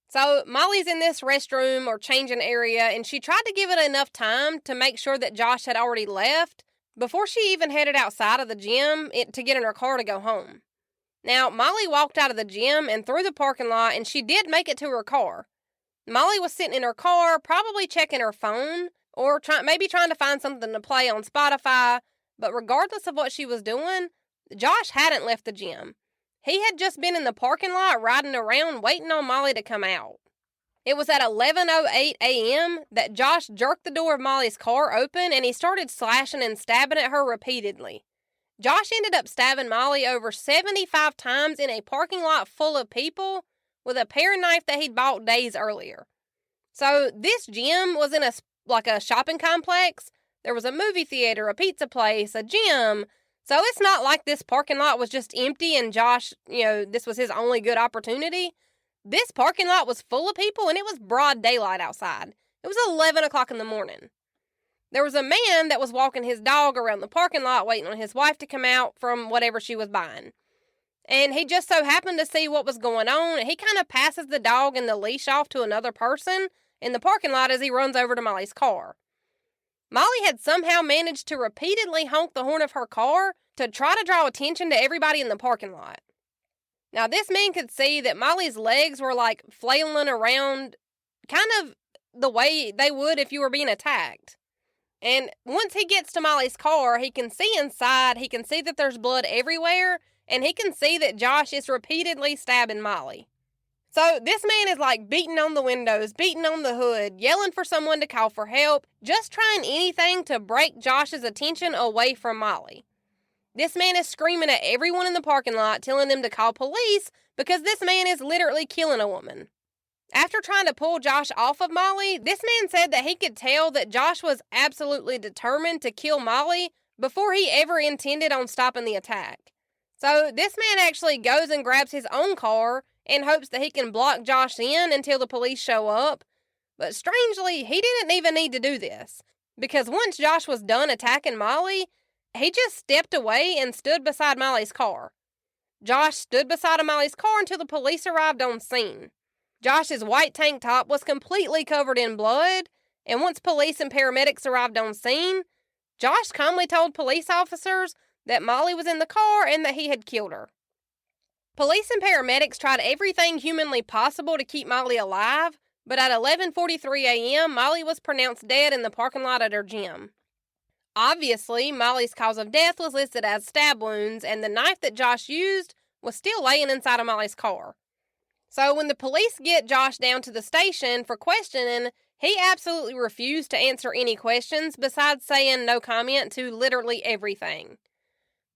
So Molly's in this restroom or changing area, and she tried to give it enough time to make sure that Josh had already left before she even headed outside of the gym to get in her car to go home. Now, Molly walked out of the gym and through the parking lot, and she did make it to her car. Molly was sitting in her car, probably checking her phone, or maybe trying to find something to play on Spotify, but regardless of what she was doing, Josh hadn't left the gym. He had just been in the parking lot riding around waiting on Molly to come out. It was at 11:08 a.m. that Josh jerked the door of Molly's car open and he started slashing and stabbing at her repeatedly. Josh ended up stabbing Molly over 75 times in a parking lot full of people with a paring knife that he'd bought days earlier. So this gym was in a shopping complex. There was a movie theater, a pizza place, a gym. So it's not like this parking lot was just empty and Josh, this was his only good opportunity. This parking lot was full of people and it was broad daylight outside. It was 11 o'clock in the morning. There was a man that was walking his dog around the parking lot waiting on his wife to come out from whatever she was buying. And he just so happened to see what was going on, and he kind of passes the dog and the leash off to another person in the parking lot as he runs over to Molly's car. Molly had somehow managed to repeatedly honk the horn of her car to try to draw attention to everybody in the parking lot. Now, this man could see that Molly's legs were flailing around kind of the way they would if you were being attacked. And once he gets to Molly's car, he can see inside, he can see that there's blood everywhere, and he can see that Josh is repeatedly stabbing Molly. So this man is beating on the windows, beating on the hood, yelling for someone to call for help, just trying anything to break Josh's attention away from Molly. This man is screaming at everyone in the parking lot, telling them to call police because this man is literally killing a woman. After trying to pull Josh off of Molly, this man said that he could tell that Josh was absolutely determined to kill Molly before he ever intended on stopping the attack. So this man actually goes and grabs his own car and hopes that he can block Josh in until the police show up. But strangely, he didn't even need to do this, because once Josh was done attacking Molly, he just stepped away and stood beside Molly's car. Josh stood beside Molly's car until the police arrived on scene. Josh's white tank top was completely covered in blood, and once police and paramedics arrived on scene, Josh calmly told police officers that Molly was in the car and that he had killed her. Police and paramedics tried everything humanly possible to keep Molly alive, but at 11:43 a.m., Molly was pronounced dead in the parking lot at her gym. Obviously, Molly's cause of death was listed as stab wounds, and the knife that Josh used was still laying inside of Molly's car. So when the police get Josh down to the station for questioning, he absolutely refused to answer any questions besides saying no comment to literally everything.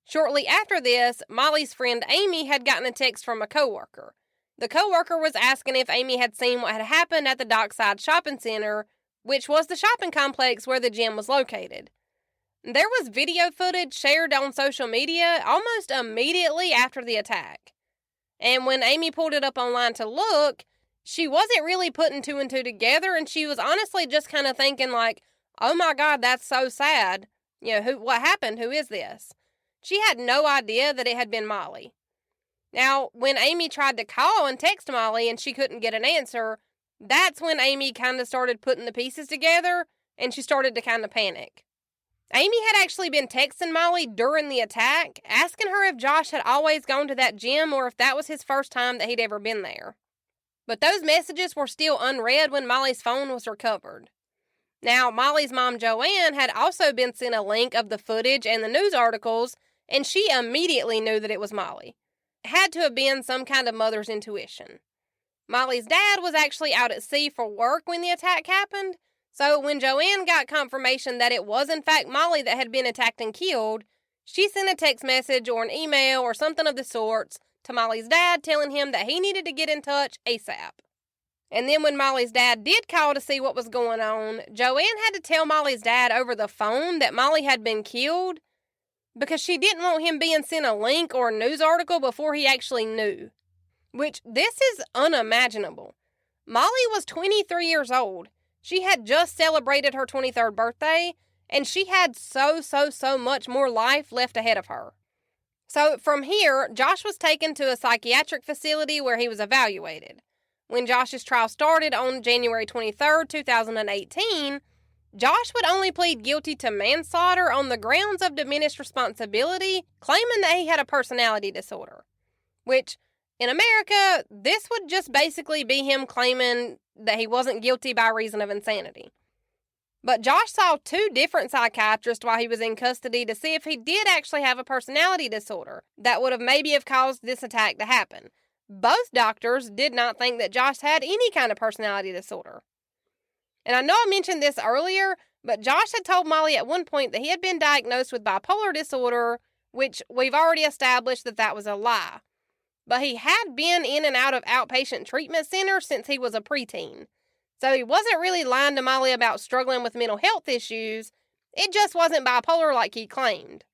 Shortly after this, Molly's friend Amy had gotten a text from a coworker. The coworker was asking if Amy had seen what had happened at the Dockside Shopping Center, which was the shopping complex where the gym was located. There was video footage shared on social media almost immediately after the attack. And when Amy pulled it up online to look, she wasn't really putting two and two together, and she was honestly just kind of thinking like, oh my God, that's so sad. What happened? Who is this? She had no idea that it had been Molly. Now, when Amy tried to call and text Molly and she couldn't get an answer, that's when Amy kind of started putting the pieces together and she started to kind of panic. Amy had actually been texting Molly during the attack, asking her if Josh had always gone to that gym or if that was his first time that he'd ever been there. But those messages were still unread when Molly's phone was recovered. Now, Molly's mom, Joanne, had also been sent a link of the footage and the news articles, and she immediately knew that it was Molly. It had to have been some kind of mother's intuition. Molly's dad was actually out at sea for work when the attack happened, so when Joanne got confirmation that it was in fact Molly that had been attacked and killed, she sent a text message or an email or something of the sorts to Molly's dad telling him that he needed to get in touch ASAP. And then when Molly's dad did call to see what was going on, Joanne had to tell Molly's dad over the phone that Molly had been killed because she didn't want him being sent a link or a news article before he actually knew. Which, this is unimaginable. Molly was 23 years old. She had just celebrated her 23rd birthday, and she had so much more life left ahead of her. So from here, Josh was taken to a psychiatric facility where he was evaluated. When Josh's trial started on January 23rd, 2018, Josh would only plead guilty to manslaughter on the grounds of diminished responsibility, claiming that he had a personality disorder. Which, in America, this would just basically be him claiming that he wasn't guilty by reason of insanity. But Josh saw 2 different psychiatrists while he was in custody to see if he did actually have a personality disorder that would have maybe have caused this attack to happen. Both doctors did not think that Josh had any kind of personality disorder. And I know I mentioned this earlier, but Josh had told Molly at one point that he had been diagnosed with bipolar disorder, which we've already established that that was a lie. But he had been in and out of outpatient treatment centers since he was a preteen. So he wasn't really lying to Molly about struggling with mental health issues. It just wasn't bipolar like he claimed.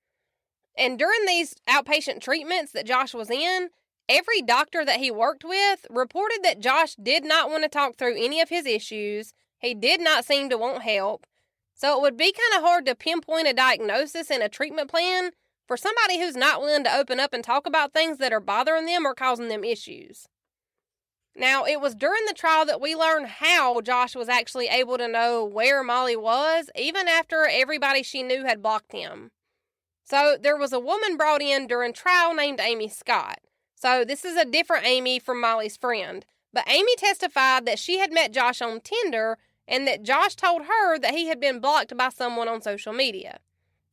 And during these outpatient treatments that Josh was in, every doctor that he worked with reported that Josh did not want to talk through any of his issues. He did not seem to want help. So it would be kind of hard to pinpoint a diagnosis and a treatment plan for somebody who's not willing to open up and talk about things that are bothering them or causing them issues. Now, it was during the trial that we learned how Josh was actually able to know where Molly was, even after everybody she knew had blocked him. So, there was a woman brought in during trial named Amy Scott. So, this is a different Amy from Molly's friend. But Amy testified that she had met Josh on Tinder and that Josh told her that he had been blocked by someone on social media.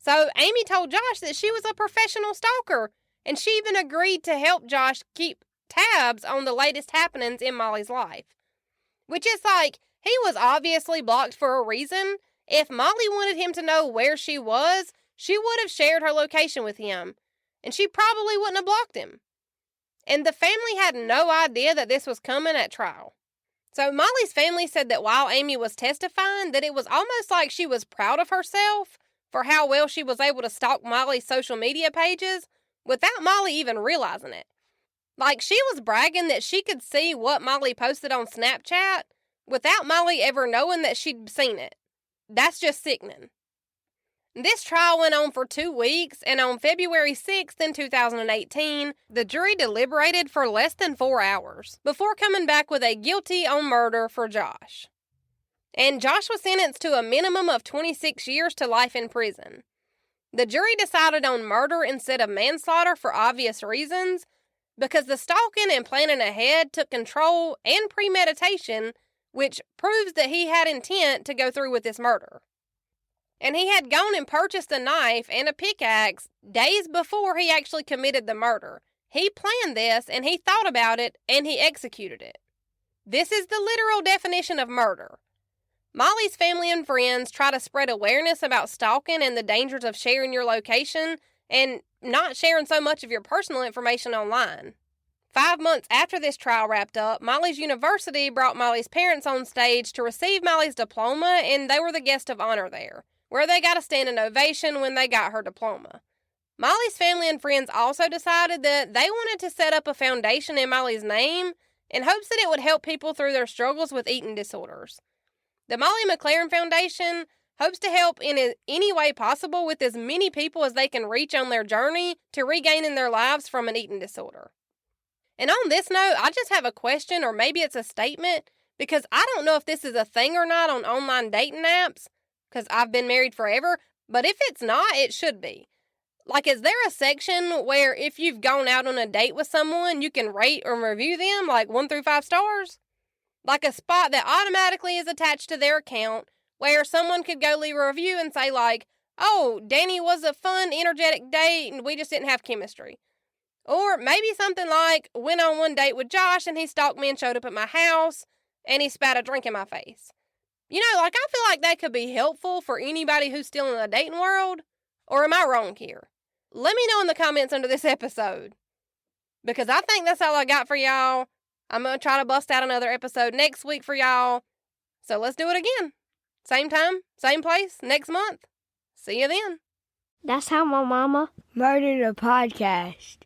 So, Amy told Josh that she was a professional stalker, and she even agreed to help Josh keep tabs on the latest happenings in Molly's life. Which is like, he was obviously blocked for a reason. If Molly wanted him to know where she was, she would have shared her location with him, and she probably wouldn't have blocked him. And the family had no idea that this was coming at trial. So Molly's family said that while Amy was testifying, that it was almost like she was proud of herself for how well she was able to stalk Molly's social media pages without Molly even realizing it. Like, she was bragging that she could see what Molly posted on Snapchat without Molly ever knowing that she'd seen it. That's just sickening. This trial went on for 2 weeks, and on February 6th in 2018, the jury deliberated for less than 4 hours before coming back with a guilty on murder for Josh. And Josh was sentenced to a minimum of 26 years to life in prison. The jury decided on murder instead of manslaughter for obvious reasons, because the stalking and planning ahead took control and premeditation, which proves that he had intent to go through with this murder. And he had gone and purchased a knife and a pickaxe days before he actually committed the murder. He planned this, and he thought about it, and he executed it. This is the literal definition of murder. Molly's family and friends try to spread awareness about stalking and the dangers of sharing your location and not sharing so much of your personal information online. 5 months after this trial wrapped up, Molly's University brought Molly's parents on stage to receive Molly's diploma, and they were the guest of honor there, where they got a standing ovation when they got her diploma. Molly's family and friends also decided that they wanted to set up a foundation in Molly's name in hopes that it would help people through their struggles with eating disorders. The Molly McLaren Foundation hopes to help in any way possible with as many people as they can reach on their journey to regaining their lives from an eating disorder. And on this note, I just have a question, or maybe it's a statement, because I don't know if this is a thing or not on online dating apps, because I've been married forever, but if it's not, it should be. Like, is there a section where if you've gone out on a date with someone, you can rate or review them, like 1 through 5 stars? Like a spot that automatically is attached to their account, where someone could go leave a review and say like, oh, Danny was a fun, energetic date, and we just didn't have chemistry. Or maybe something like, went on one date with Josh, and he stalked me and showed up at my house, and he spat a drink in my face. You know, like, I feel like that could be helpful for anybody who's still in the dating world. Or am I wrong here? Let me know in the comments under this episode, because I think that's all I got for y'all. I'm going to try to bust out another episode next week for y'all. So let's do it again. Same time, same place, next month. See you then. That's how my mama murdered a podcast.